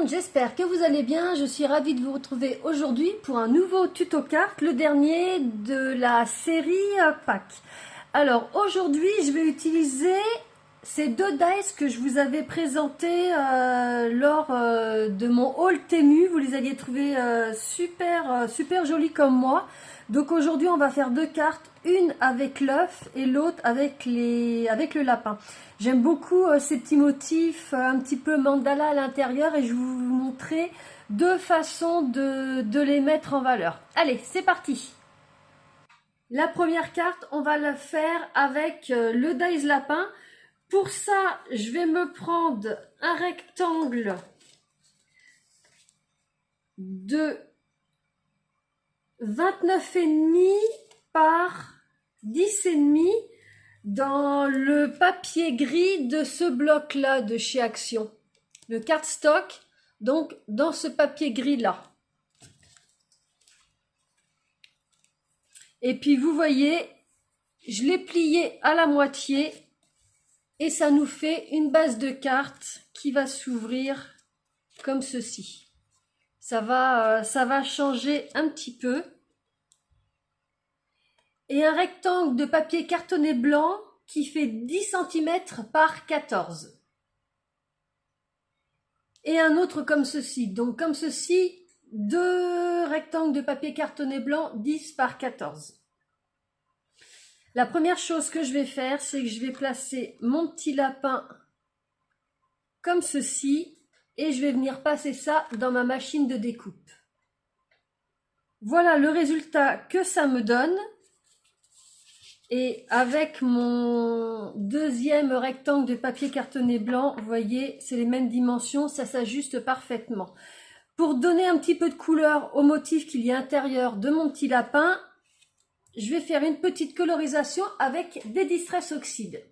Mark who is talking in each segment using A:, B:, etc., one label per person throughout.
A: monde, j'espère que vous allez bien. Je suis ravie de vous retrouver aujourd'hui pour un nouveau tuto carte, le dernier de la série Pâques. Alors aujourd'hui, je vais utiliser ces deux dice que je vous avais présentés lors de mon haul Temu. Vous les aviez trouvés super jolis comme moi. Donc aujourd'hui, on va faire deux cartes, une avec l'œuf et l'autre avec le lapin. J'aime beaucoup ces petits motifs un petit peu mandala à l'intérieur et je vais vous montrer deux façons de les mettre en valeur. Allez, c'est parti! La première carte, on va la faire avec le dice lapin. Pour ça, je vais me prendre un rectangle de 29,5 par 10,5 dans le papier gris de ce bloc-là de chez Action. Le cardstock, donc dans ce papier gris-là. Et puis vous voyez, je l'ai plié à la moitié et ça nous fait une base de carte qui va s'ouvrir comme ceci. Ça va changer un petit peu. Et un rectangle de papier cartonné blanc qui fait 10 cm par 14. Et un autre comme ceci. Donc comme ceci, deux rectangles de papier cartonné blanc 10 par 14. La première chose que je vais faire, c'est que je vais placer mon petit lapin comme ceci et je vais venir passer ça dans ma machine de découpe. Voilà le résultat que ça me donne. Et avec mon deuxième rectangle de papier cartonné blanc, vous voyez, c'est les mêmes dimensions, ça s'ajuste parfaitement. Pour donner un petit peu de couleur au motif qu'il y a à l'intérieur de mon petit lapin, je vais faire une petite colorisation avec des Distress Oxide.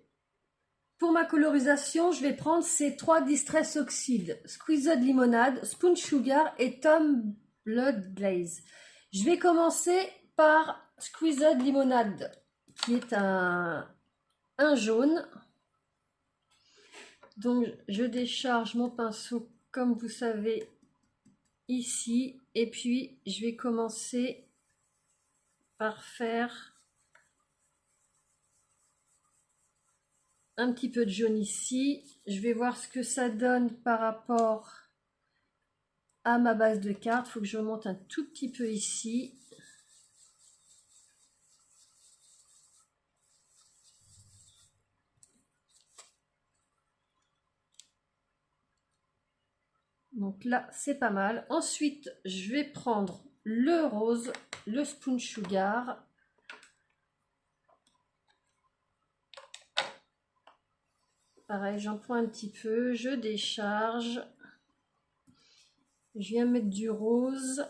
A: Pour ma colorisation, je vais prendre ces trois Distress Oxide, Squeezed Limonade, Spoon Sugar et Tom Blood Glaze. Je vais commencer par Squeezed Limonade, qui est un jaune. Donc je décharge mon pinceau comme vous savez ici et puis je vais commencer par faire un petit peu de jaune ici. Je vais voir ce que ça donne par rapport à ma base de carte. Il faut que je remonte un tout petit peu ici. Donc là, c'est pas mal. Ensuite, je vais prendre le rose, le Spoon Sugar. Pareil, j'en prends un petit peu, je décharge. Je viens mettre du rose.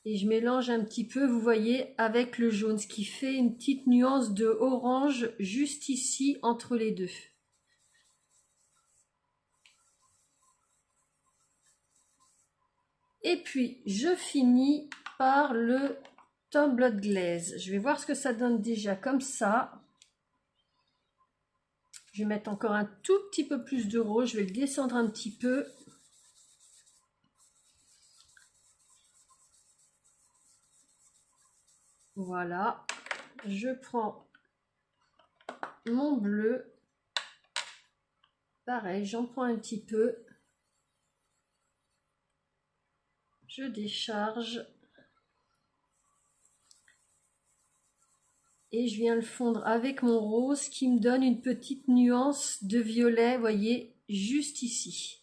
A: Et je mélange un petit peu, vous voyez, avec le jaune, ce qui fait une petite nuance de orange juste ici, entre les deux. Et puis, je finis par le Tom Blood Glaze. Je vais voir ce que ça donne déjà comme ça. Je vais mettre encore un tout petit peu plus de rose. Je vais le descendre un petit peu. Voilà. Je prends mon bleu. Pareil, j'en prends un petit peu. Je décharge. Et je viens le fondre avec mon rose qui me donne une petite nuance de violet, vous voyez, juste ici.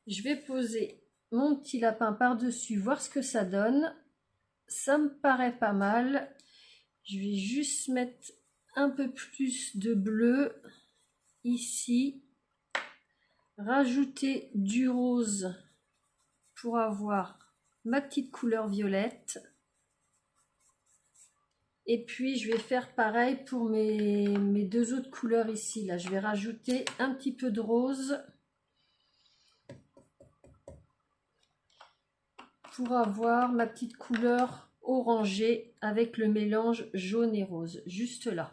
A: Je vais poser mon petit lapin par-dessus, voir ce que ça donne. Ça me paraît pas mal. Je vais juste mettre un peu plus de bleu ici. Rajouter du rose pour avoir ma petite couleur violette. Et puis je vais faire pareil pour mes deux autres couleurs ici. Là, je vais rajouter un petit peu de rose pour avoir ma petite couleur orangée avec le mélange jaune et rose, juste là.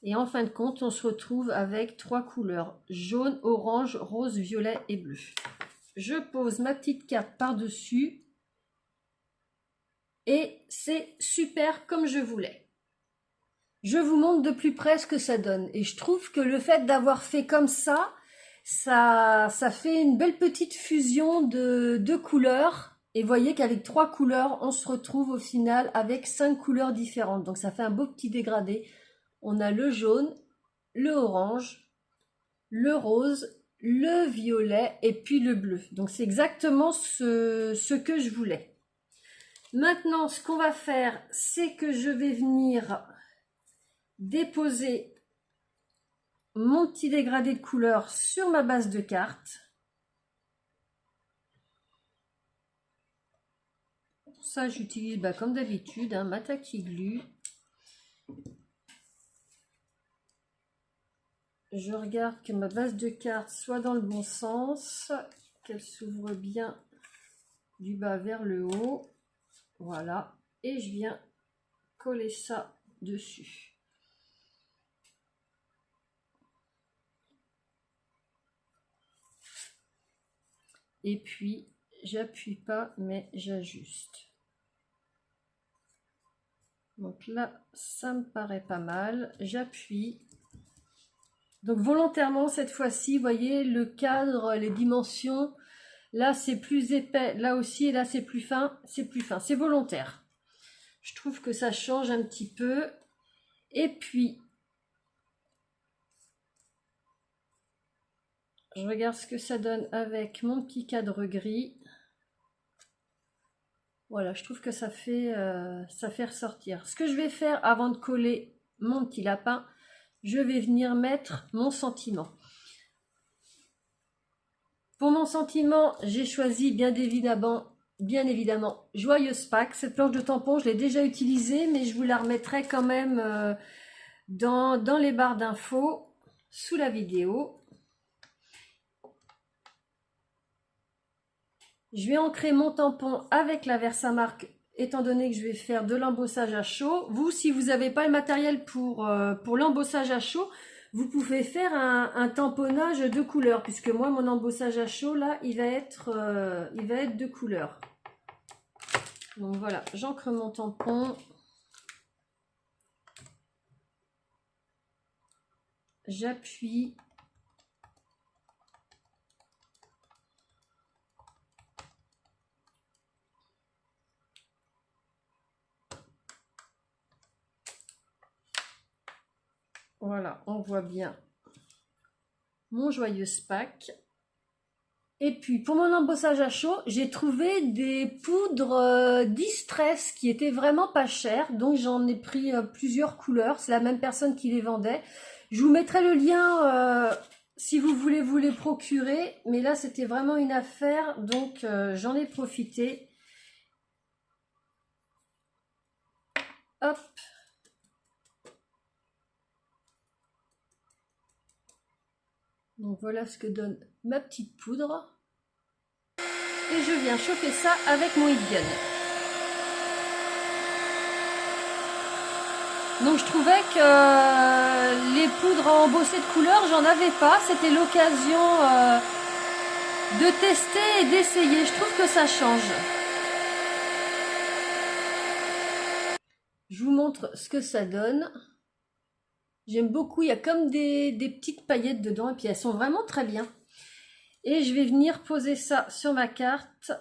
A: Et en fin de compte, on se retrouve avec 3 couleurs, jaune, orange, rose, violet et bleu. Je pose ma petite carte par-dessus et c'est super comme je voulais. Je vous montre de plus près ce que ça donne. Et je trouve que le fait d'avoir fait comme ça, ça fait une belle petite fusion de couleurs. Et vous voyez qu'avec 3 couleurs, on se retrouve au final avec 5 couleurs différentes. Donc ça fait un beau petit dégradé. On a le jaune, le orange, le rose, le violet et puis le bleu. Donc c'est exactement ce que je voulais. Maintenant, ce qu'on va faire, c'est que je vais venir déposer mon petit dégradé de couleur sur ma base de carte. Pour ça, j'utilise comme d'habitude ma Tacky Glue. Je regarde que ma base de carte soit dans le bon sens, qu'elle s'ouvre bien du bas vers le haut. Voilà, et je viens coller ça dessus. Et puis, j'appuie pas, mais j'ajuste. Donc là, ça me paraît pas mal. J'appuie. Donc volontairement, cette fois-ci, vous voyez, le cadre, les dimensions, là c'est plus épais, là aussi, et là c'est plus fin, c'est volontaire. Je trouve que ça change un petit peu. Et puis, je regarde ce que ça donne avec mon petit cadre gris. Voilà, je trouve que ça fait ressortir. Ce que je vais faire avant de coller mon petit lapin, je vais venir mettre mon sentiment. Pour mon sentiment, j'ai choisi bien évidemment Joyeuse Pâques. Cette planche de tampon, je l'ai déjà utilisée, mais je vous la remettrai quand même dans les barres d'infos sous la vidéo. Je vais ancrer mon tampon avec la Versamark, étant donné que je vais faire de l'embossage à chaud. Vous, si vous n'avez pas le matériel pour l'embossage à chaud, vous pouvez faire un tamponnage de couleur, puisque moi, mon embossage à chaud, là, il va être de couleur. Donc voilà, j'ancre mon tampon. J'appuie. Voilà, on voit bien mon Joyeuse Pâques. Et puis pour mon embossage à chaud, j'ai trouvé des poudres Distress qui étaient vraiment pas chères. Donc j'en ai pris plusieurs couleurs. C'est la même personne qui les vendait. Je vous mettrai le lien si vous voulez vous les procurer. Mais là, c'était vraiment une affaire. Donc j'en ai profité. Hop. Donc voilà ce que donne ma petite poudre. Et je viens chauffer ça avec mon heat gun. Donc je trouvais que les poudres à embosser de couleur, j'en avais pas. C'était l'occasion de tester et d'essayer. Je trouve que ça change. Je vous montre ce que ça donne. J'aime beaucoup, il y a comme des petites paillettes dedans et puis elles sont vraiment très bien. Et je vais venir poser ça sur ma carte.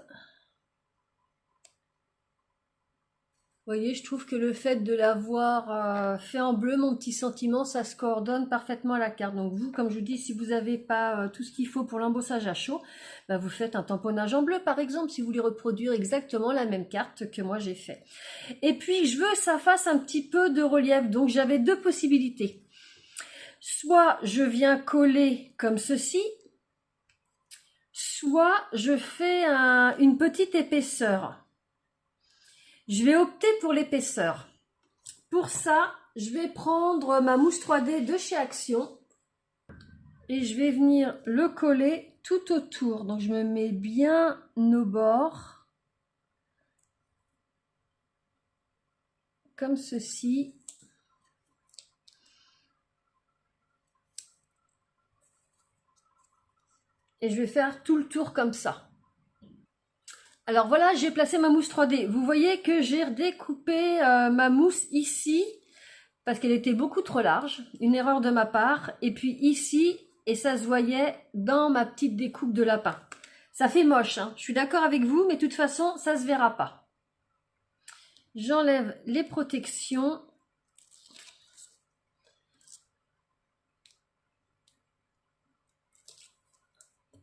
A: Vous voyez, je trouve que le fait de l'avoir fait en bleu, mon petit sentiment, ça se coordonne parfaitement à la carte. Donc vous, comme je vous dis, si vous n'avez pas tout ce qu'il faut pour l'embossage à chaud, bah vous faites un tamponnage en bleu par exemple, si vous voulez reproduire exactement la même carte que moi j'ai fait. Et puis je veux que ça fasse un petit peu de relief, donc j'avais deux possibilités. Soit je viens coller comme ceci, soit je fais une petite épaisseur. Je vais opter pour l'épaisseur. Pour ça, je vais prendre ma mousse 3D de chez Action et je vais venir le coller tout autour. Donc je me mets bien au bord, comme ceci. Et je vais faire tout le tour comme ça. Alors voilà, j'ai placé ma mousse 3D. Vous voyez que j'ai redécoupé ma mousse ici parce qu'elle était beaucoup trop large, une erreur de ma part. Et puis ici, et ça se voyait dans ma petite découpe de lapin. Ça fait moche, hein. Je suis d'accord avec vous, mais de toute façon, ça se verra pas. J'enlève les protections.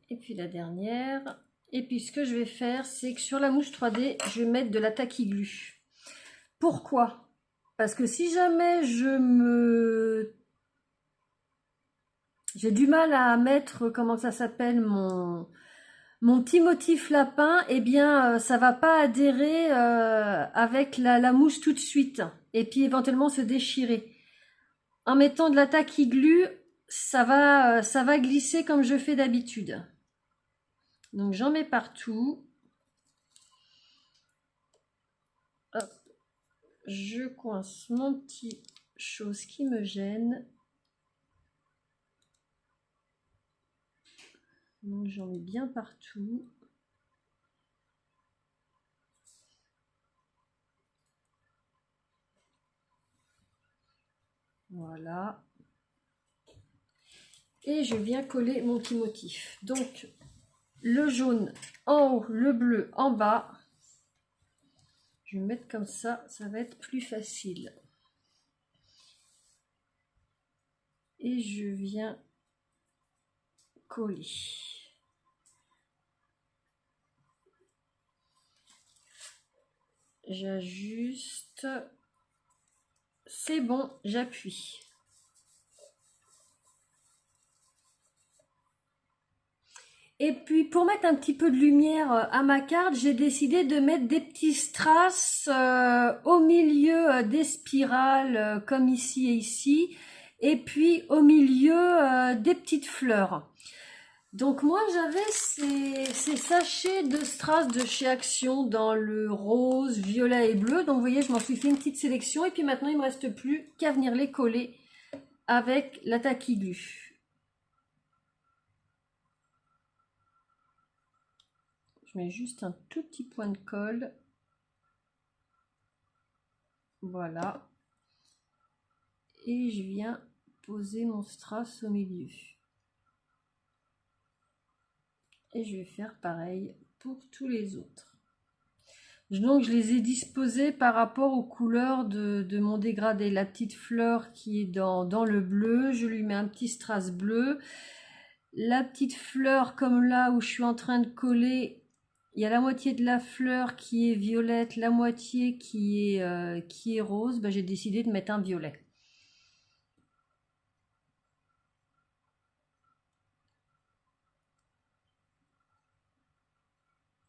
A: Et puis la dernière. Et puis ce que je vais faire, c'est que sur la mouche 3D, je vais mettre de la taquiglu. Pourquoi? Parce que si jamais j'ai du mal à mettre, comment ça s'appelle, mon petit motif lapin, eh bien ça va pas adhérer avec la mousse tout de suite. Et puis éventuellement se déchirer. En mettant de la taquiglu, ça va glisser comme je fais d'habitude. Donc j'en mets partout. Hop. Je coince mon petit chose qui me gêne. Donc j'en mets bien partout. Voilà. Et je viens coller mon petit motif. Donc le jaune en haut, le bleu en bas. Je vais mettre comme ça va être plus facile. Et je viens coller. J'ajuste. C'est bon, j'appuie. Et puis pour mettre un petit peu de lumière à ma carte, j'ai décidé de mettre des petits strass au milieu des spirales comme ici et ici. Et puis au milieu des petites fleurs. Donc moi j'avais ces sachets de strass de chez Action dans le rose, violet et bleu. Donc vous voyez, je m'en suis fait une petite sélection. Et puis maintenant il ne me reste plus qu'à venir les coller avec la taquiglu. Je mets juste un tout petit point de colle. Voilà. Et je viens poser mon strass au milieu. Et je vais faire pareil pour tous les autres. Donc je les ai disposés par rapport aux couleurs de mon dégradé. La petite fleur qui est dans le bleu, je lui mets un petit strass bleu. La petite fleur comme là où je suis en train de coller, il y a la moitié de la fleur qui est violette, la moitié qui est rose. Ben, j'ai décidé de mettre un violet.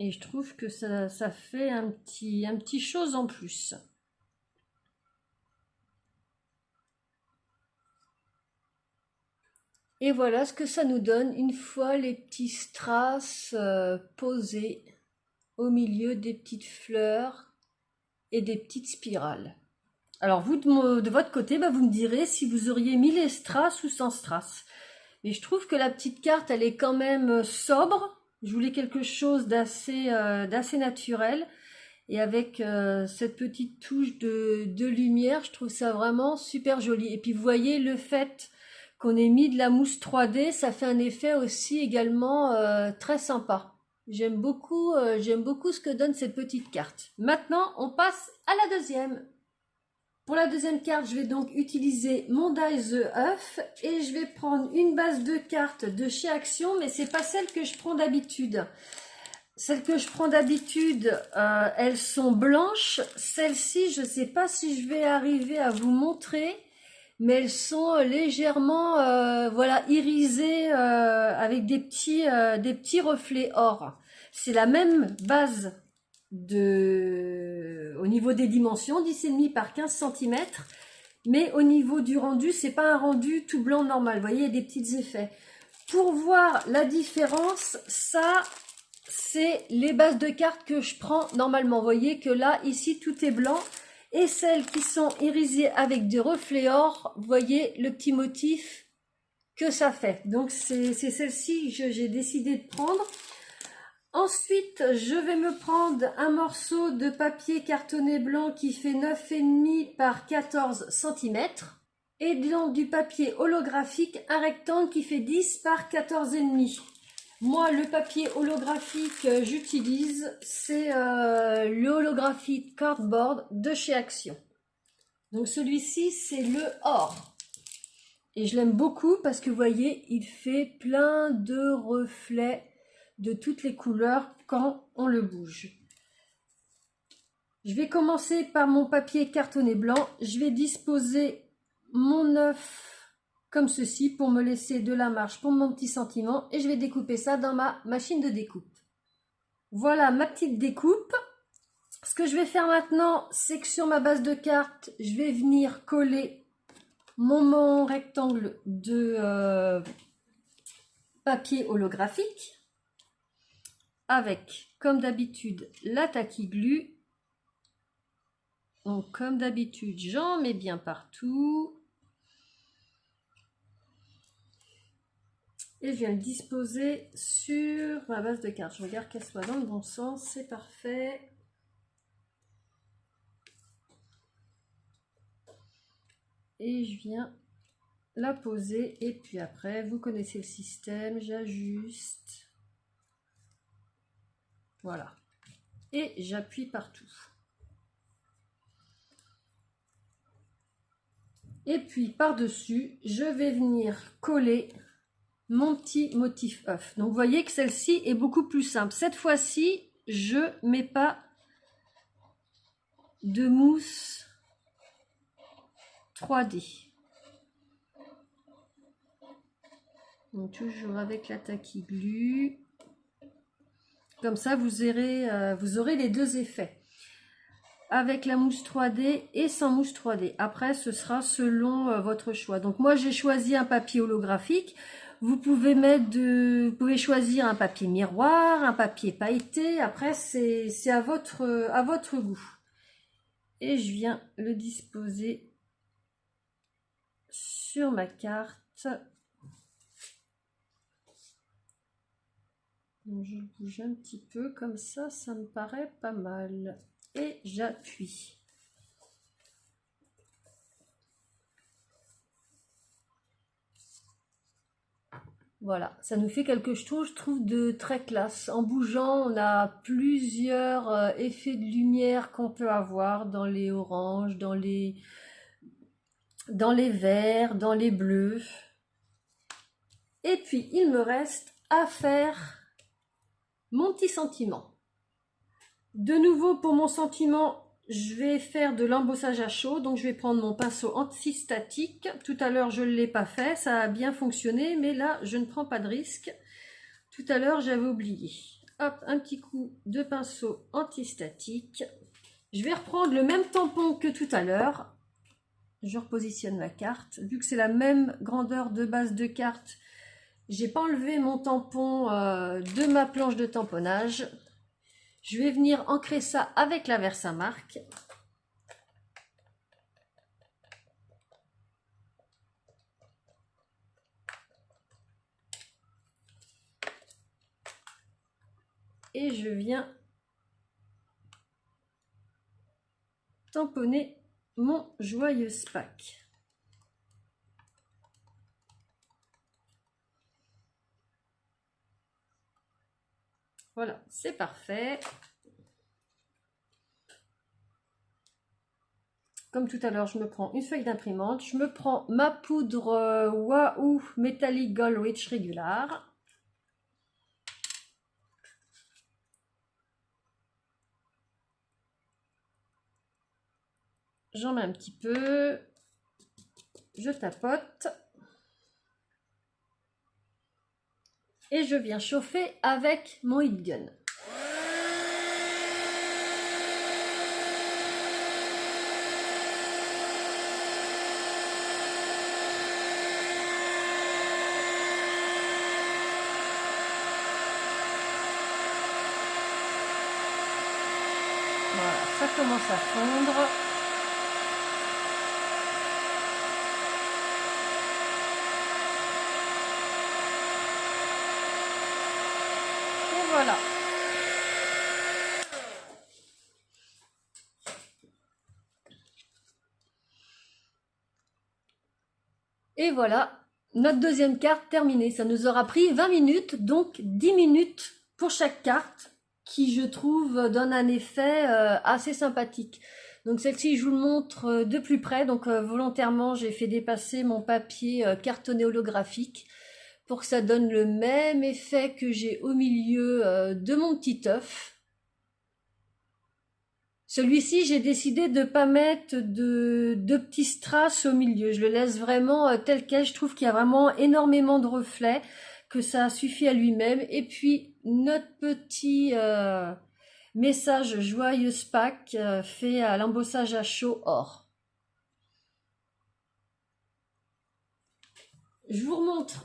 A: Et je trouve que ça fait un petit chose en plus. Et voilà ce que ça nous donne une fois les petits strass posés au milieu des petites fleurs et des petites spirales. Alors vous, de votre côté, bah, vous me direz si vous auriez mis les strass ou sans strass. Mais je trouve que la petite carte, elle est quand même sobre. Je voulais quelque chose d'assez naturel. Et avec cette petite touche de lumière, je trouve ça vraiment super joli. Et puis vous voyez le fait qu'on ait mis de la mousse 3D, ça fait un effet aussi également très sympa. J'aime beaucoup ce que donne cette petite carte. Maintenant, on passe à la deuxième. Pour la deuxième carte, je vais donc utiliser mon Die the Œuf et je vais prendre une base de cartes de chez Action, mais c'est pas celle que je prends d'habitude. Celles que je prends d'habitude, elles sont blanches. Celles-ci, je ne sais pas si je vais arriver à vous montrer, mais elles sont légèrement voilà, irisées avec des petits reflets or. C'est la même base au niveau des dimensions, 10,5 par 15 cm, mais au niveau du rendu, c'est pas un rendu tout blanc normal. Vous voyez, il y a des petits effets. Pour voir la différence, ça, c'est les bases de cartes que je prends normalement. Vous voyez que là, ici, tout est blanc. Et celles qui sont irisées avec des reflets or, vous voyez le petit motif que ça fait. Donc c'est celle-ci que j'ai décidé de prendre. Ensuite, je vais me prendre un morceau de papier cartonné blanc qui fait 9,5 par 14 cm. Et donc du papier holographique, un rectangle qui fait 10 par 14,5. Moi, le papier holographique que j'utilise, c'est le holographique cardboard de chez Action. Donc celui-ci, c'est le or. Et je l'aime beaucoup parce que vous voyez, il fait plein de reflets de toutes les couleurs quand on le bouge. Je vais commencer par mon papier cartonné blanc. Je vais disposer mon œuf comme ceci pour me laisser de la marge pour mon petit sentiment. Et je vais découper ça dans ma machine de découpe. Voilà ma petite découpe. Ce que je vais faire maintenant, c'est que sur ma base de carte, je vais venir coller mon rectangle de papier holographique avec, comme d'habitude, la tacky glue. Donc, comme d'habitude, j'en mets bien partout. Et je viens le disposer sur ma base de carte. Je regarde qu'elle soit dans le bon sens, c'est parfait. Et je viens la poser. Et puis après, vous connaissez le système, j'ajuste. Voilà. Et j'appuie partout. Et puis par-dessus, je vais venir coller mon petit motif œuf. Donc vous voyez que celle-ci est beaucoup plus simple. Cette fois-ci, je ne mets pas de mousse 3D. Donc toujours avec la tacky glue. Comme ça, vous aurez les deux effets. Avec la mousse 3D et sans mousse 3D. Après, ce sera selon votre choix. Donc moi, j'ai choisi un papier holographique. Vous pouvez vous pouvez choisir un papier miroir, un papier pailleté. Après, c'est à votre goût. Et je viens le disposer sur ma carte. Donc, je le bouge un petit peu comme ça me paraît pas mal. Et j'appuie. Voilà, ça nous fait quelque chose, je trouve, de très classe. En bougeant, on a plusieurs effets de lumière qu'on peut avoir dans les oranges, dans les verts, dans les bleus. Et puis, il me reste à faire mon petit sentiment. De nouveau, pour mon sentiment, je vais faire de l'embossage à chaud. Donc, je vais prendre mon pinceau antistatique. Tout à l'heure, je ne l'ai pas fait. Ça a bien fonctionné, mais là, je ne prends pas de risque. Tout à l'heure, j'avais oublié. Hop, un petit coup de pinceau antistatique. Je vais reprendre le même tampon que tout à l'heure. Je repositionne ma carte. Vu que c'est la même grandeur de base de carte, j'ai pas enlevé mon tampon de ma planche de tamponnage. Je vais venir ancrer ça avec la Versamark. Et je viens tamponner mon joyeuse Pâques. Voilà, c'est parfait. Comme tout à l'heure, je me prends une feuille d'imprimante. Je me prends ma poudre Wahoo Metallic Gold Rich Regular. J'en mets un petit peu. Je tapote. Et je viens chauffer avec mon heat gun. Voilà, ça commence à fondre. Et voilà, notre deuxième carte terminée. Ça nous aura pris 20 minutes, donc 10 minutes pour chaque carte, qui je trouve donne un effet assez sympathique. Donc celle-ci, je vous le montre de plus près. Donc volontairement, j'ai fait dépasser mon papier cartonné holographique pour que ça donne le même effet que j'ai au milieu de mon petit œuf. Celui-ci, j'ai décidé de ne pas mettre de petits strass au milieu. Je le laisse vraiment tel quel. Je trouve qu'il y a vraiment énormément de reflets, que ça suffit à lui-même. Et puis, notre petit message Joyeuse Pâques fait à l'embossage à chaud or. Je vous remontre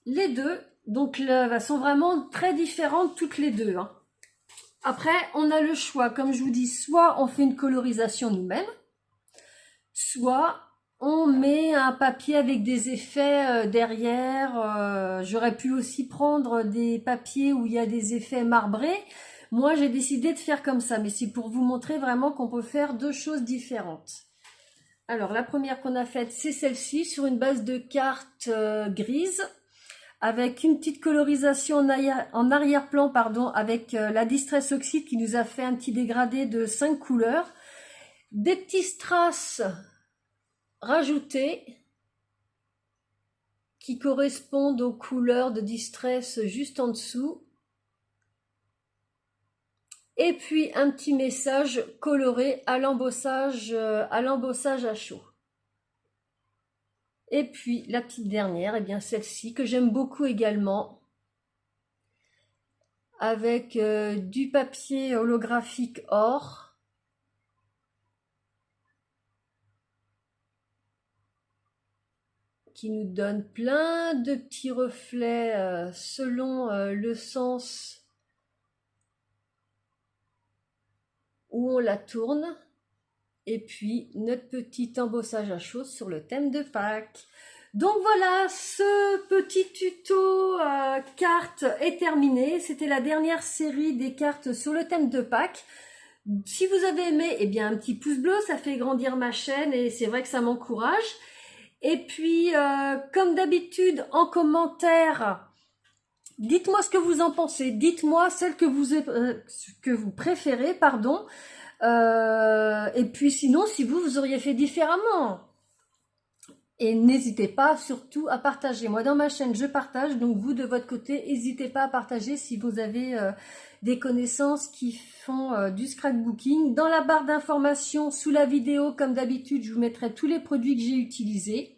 A: les deux. Donc, elles sont vraiment très différentes toutes les deux, hein. Après, on a le choix, comme je vous dis, soit on fait une colorisation nous-mêmes, soit on met un papier avec des effets derrière. J'aurais pu aussi prendre des papiers où il y a des effets marbrés. Moi, j'ai décidé de faire comme ça, mais c'est pour vous montrer vraiment qu'on peut faire deux choses différentes. Alors, la première qu'on a faite, c'est celle-ci, sur une base de cartes grises, avec une petite colorisation en arrière-plan, pardon, avec la Distress Oxide qui nous a fait un petit dégradé de 5 couleurs. Des petits strass rajoutés qui correspondent aux couleurs de Distress juste en dessous. Et puis un petit message coloré à l'embossage à chaud. Et puis la petite dernière, et bien celle-ci que j'aime beaucoup également, avec du papier holographique or, qui nous donne plein de petits reflets selon le sens où on la tourne. Et puis notre petit embossage à chaud sur le thème de Pâques. Donc voilà, ce petit tuto cartes est terminé. C'était la dernière série des cartes sur le thème de Pâques. Si vous avez aimé, eh bien un petit pouce bleu, ça fait grandir ma chaîne et c'est vrai que ça m'encourage. Et puis, comme d'habitude, en commentaire, dites-moi ce que vous en pensez. Dites-moi celle que vous préférez, pardon. Et puis sinon, si vous auriez fait différemment. Et n'hésitez pas surtout à partager. Moi, dans ma chaîne, je partage. Donc, vous, de votre côté, n'hésitez pas à partager si vous avez des connaissances qui font du scrapbooking. Dans la barre d'informations, sous la vidéo, comme d'habitude, je vous mettrai tous les produits que j'ai utilisés.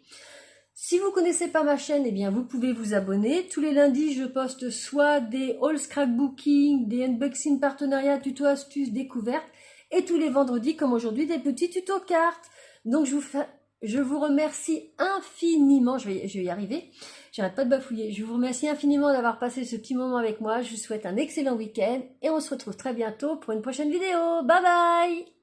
A: Si vous ne connaissez pas ma chaîne, eh bien, vous pouvez vous abonner. Tous les lundis, je poste soit des hauls scrapbooking, des unboxing partenariats, tutos astuces, découvertes. Et tous les vendredis, comme aujourd'hui, des petits tutos cartes. Donc, je vous remercie infiniment. Je vais y arriver. J'arrête pas de bafouiller. Je vous remercie infiniment d'avoir passé ce petit moment avec moi. Je vous souhaite un excellent week-end. Et on se retrouve très bientôt pour une prochaine vidéo. Bye bye!